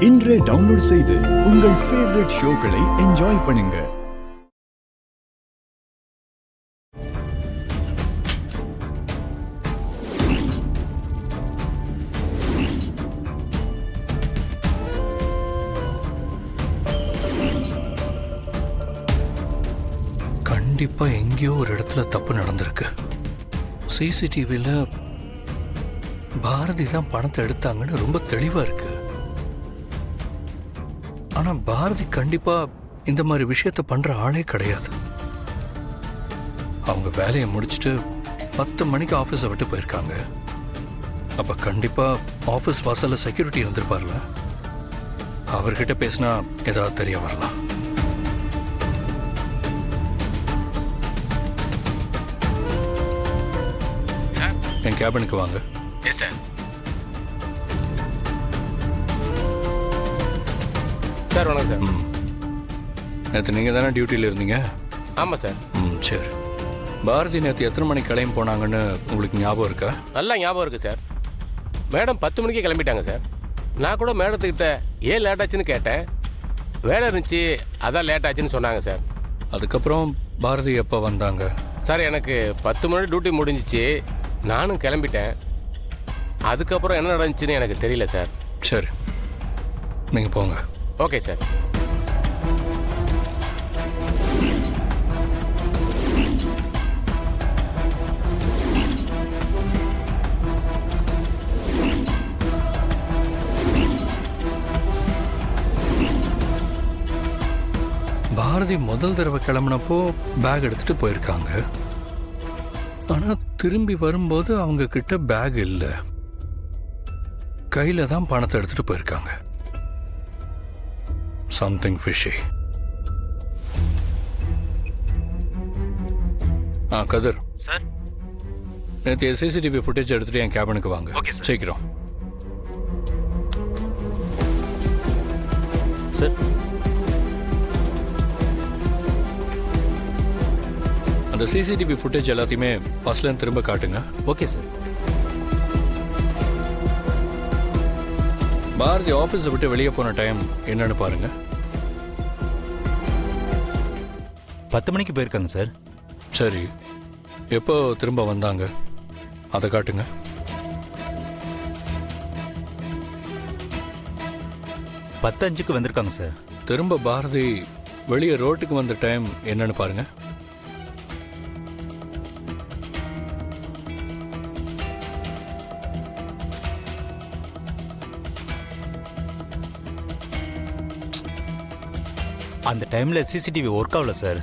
இன்றே டவுன்லோட் செய்து உங்கள் ஃபேவரட் ஷோக்களை என்ஜாய் பண்ணுங்க. கண்டிப்பா எங்கேயோ ஒரு இடத்துல தப்பு நடந்திருக்கு. சிசிடிவியில் பாரதி தான் பணத்தை எடுத்தாங்கன்னு ரொம்ப தெளிவா இருக்கு. ஆனா பாரதி கண்டிப்பா இந்த மாதிரி விஷயத்த பண்ற ஆளே கிடையாது. அவங்க வேலையை முடிச்சுட்டு 10 மணிக்கு ஆஃபீஸை விட்டு போயிருக்காங்க. அப்ப கண்டிப்பா ஆஃபீஸ் வாசல்ல செக்யூரிட்டி இருந்திருப்பார்ல. அவர்கிட்ட பேசினா ஏதாவது தெரிய வரலாம். என் கேபினுக்கு வாங்க. Yes sir. சார் வணக்கம் சார். நேற்று நீங்கள் தானே டியூட்டியில் இருந்தீங்க? ஆமாம் சார். சரி. பாரதி நேற்று எத்தனை மணிக்கு கிளம்பி போனாங்கன்னு உங்களுக்கு ஞாபகம் இருக்கா? நல்லா ஞாபகம் இருக்குது சார். மேடம் 10 மணிக்கு கிளம்பிட்டாங்க சார். நான் கூட மேடத்துக்கிட்ட ஏன் லேட் ஆச்சுன்னு கேட்டேன். வேலை இருந்துச்சு அதான் லேட் ஆச்சுன்னு சொன்னாங்க சார். அதுக்கப்புறம் பாரதி எப்போ வந்தாங்க? சார் எனக்கு 10 மணி டியூட்டி முடிஞ்சிச்சு, நானும் கிளம்பிட்டேன். அதுக்கப்புறம் என்ன நடந்துச்சுன்னு எனக்கு தெரியல சார். சரி, நீங்கள் போங்க. Okay sir. பாரதி முதல் தடவை கிளம்புனப்போ பேக் எடுத்துட்டு போயிருக்காங்க. ஆனா திரும்பி வரும்போது அவங்க கிட்ட பேக் இல்லை, கையில தான் பணத்தை எடுத்துட்டு போயிருக்காங்க. Something fishy. கதிர் சார், நேற்று சிசிடிவி ஃபுட்டேஜ் எடுத்துட்டு என் கேபினுக்கு வாங்க. Okay sir. சீக்கிரம். சார், அந்த சிசிடிவி ஃபுட்டேஜ் எல்லாத்தையுமே ஃபர்ஸ்ட்ல திரும்ப காட்டுங்க. Okay sir. பாரதி ஆஃபீஸை விட்டு வெளியே போன டைம் என்னன்னு பாருங்க. 10 மணிக்கு போயிருக்காங்க சார். சரி, எப்போ திரும்ப வந்தாங்க அதை காட்டுங்க. பத்து 5க்கு வந்திருக்காங்க சார். திரும்ப பாரதி வெளியே ரோட்டுக்கு வந்த டைம் என்னன்னு பாருங்க. அந்த டைம்ல சிசிடிவி ஒர்க் ஆகல சார்.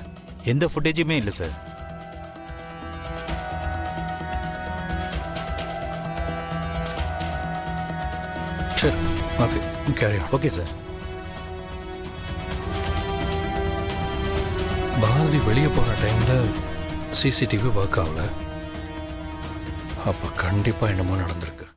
எந்த ஃபுட்டேஜுமே இல்லை சார். சரி, okay, carry on. Okay sir. Bharathi வெளியே போன டைம்ல சிசிடிவி ஒர்க் ஆகல. அப்ப கண்டிப்பா என்னமோ நடந்திருக்கு.